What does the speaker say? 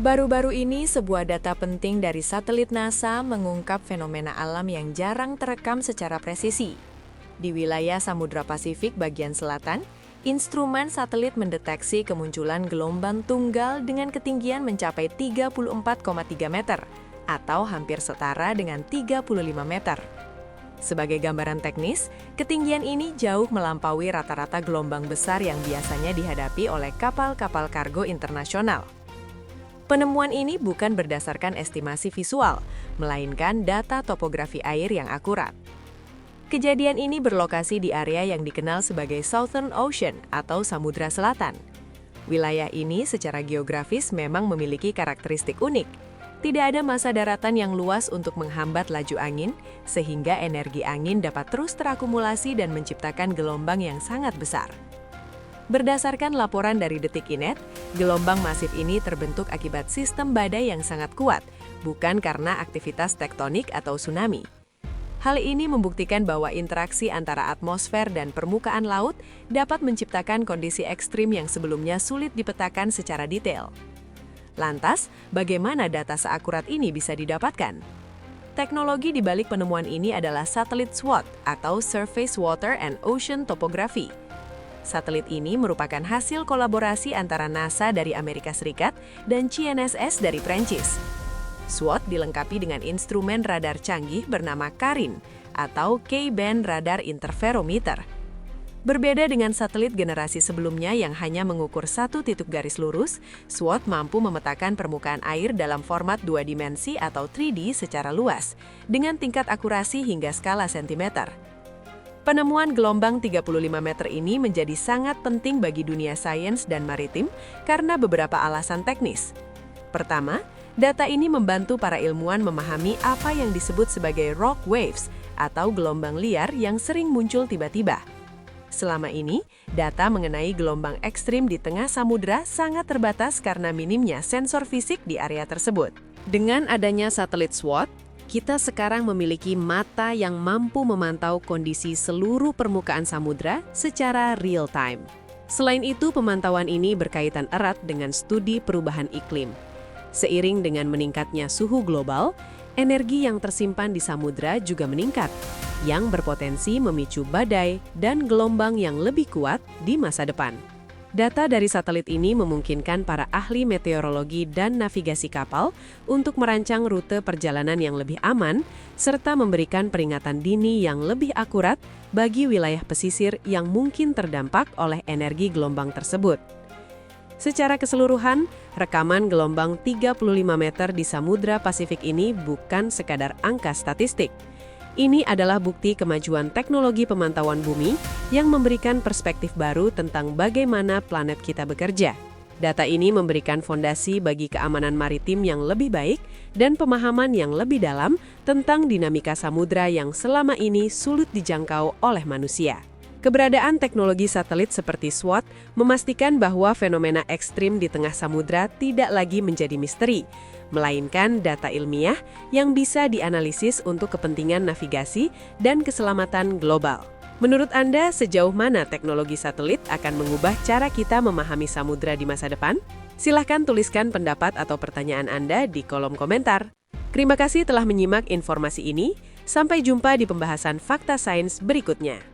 Baru-baru ini, sebuah data penting dari satelit NASA mengungkap fenomena alam yang jarang terekam secara presisi. Di wilayah Samudra Pasifik bagian selatan, instrumen satelit mendeteksi kemunculan gelombang tunggal dengan ketinggian mencapai 34,3 meter, atau hampir setara dengan 35 meter. Sebagai gambaran teknis, ketinggian ini jauh melampaui rata-rata gelombang besar yang biasanya dihadapi oleh kapal-kapal kargo internasional. Penemuan ini bukan berdasarkan estimasi visual, melainkan data topografi air yang akurat. Kejadian ini berlokasi di area yang dikenal sebagai Southern Ocean atau Samudra Selatan. Wilayah ini secara geografis memang memiliki karakteristik unik. Tidak ada massa daratan yang luas untuk menghambat laju angin, sehingga energi angin dapat terus terakumulasi dan menciptakan gelombang yang sangat besar. Berdasarkan laporan dari Detik.net, gelombang masif ini terbentuk akibat sistem badai yang sangat kuat, bukan karena aktivitas tektonik atau tsunami. Hal ini membuktikan bahwa interaksi antara atmosfer dan permukaan laut dapat menciptakan kondisi ekstrim yang sebelumnya sulit dipetakan secara detail. Lantas, bagaimana data seakurat ini bisa didapatkan? Teknologi di balik penemuan ini adalah satelit SWOT atau Surface Water and Ocean Topography. Satelit ini merupakan hasil kolaborasi antara NASA dari Amerika Serikat dan CNSS dari Prancis. SWOT dilengkapi dengan instrumen radar canggih bernama CARIN atau K-band Radar Interferometer. Berbeda dengan satelit generasi sebelumnya yang hanya mengukur satu titik garis lurus, SWOT mampu memetakan permukaan air dalam format 2 dimensi atau 3D secara luas, dengan tingkat akurasi hingga skala sentimeter. Penemuan gelombang 35 meter ini menjadi sangat penting bagi dunia sains dan maritim karena beberapa alasan teknis. Pertama, data ini membantu para ilmuwan memahami apa yang disebut sebagai rock waves atau gelombang liar yang sering muncul tiba-tiba. Selama ini, data mengenai gelombang ekstrim di tengah samudra sangat terbatas karena minimnya sensor fisik di area tersebut. Dengan adanya satelit SWOT, kita sekarang memiliki mata yang mampu memantau kondisi seluruh permukaan samudra secara real-time. Selain itu, pemantauan ini berkaitan erat dengan studi perubahan iklim. Seiring dengan meningkatnya suhu global, energi yang tersimpan di samudra juga meningkat, yang berpotensi memicu badai dan gelombang yang lebih kuat di masa depan. Data dari satelit ini memungkinkan para ahli meteorologi dan navigasi kapal untuk merancang rute perjalanan yang lebih aman, serta memberikan peringatan dini yang lebih akurat bagi wilayah pesisir yang mungkin terdampak oleh energi gelombang tersebut. Secara keseluruhan, rekaman gelombang 35 meter di Samudra Pasifik ini bukan sekadar angka statistik. Ini adalah bukti kemajuan teknologi pemantauan bumi yang memberikan perspektif baru tentang bagaimana planet kita bekerja. Data ini memberikan fondasi bagi keamanan maritim yang lebih baik dan pemahaman yang lebih dalam tentang dinamika samudra yang selama ini sulit dijangkau oleh manusia. Keberadaan teknologi satelit seperti SWOT memastikan bahwa fenomena ekstrim di tengah samudra tidak lagi menjadi misteri, melainkan data ilmiah yang bisa dianalisis untuk kepentingan navigasi dan keselamatan global. Menurut Anda, sejauh mana teknologi satelit akan mengubah cara kita memahami samudra di masa depan? Silahkan tuliskan pendapat atau pertanyaan Anda di kolom komentar. Terima kasih telah menyimak informasi ini. Sampai jumpa di pembahasan Fakta Sains berikutnya.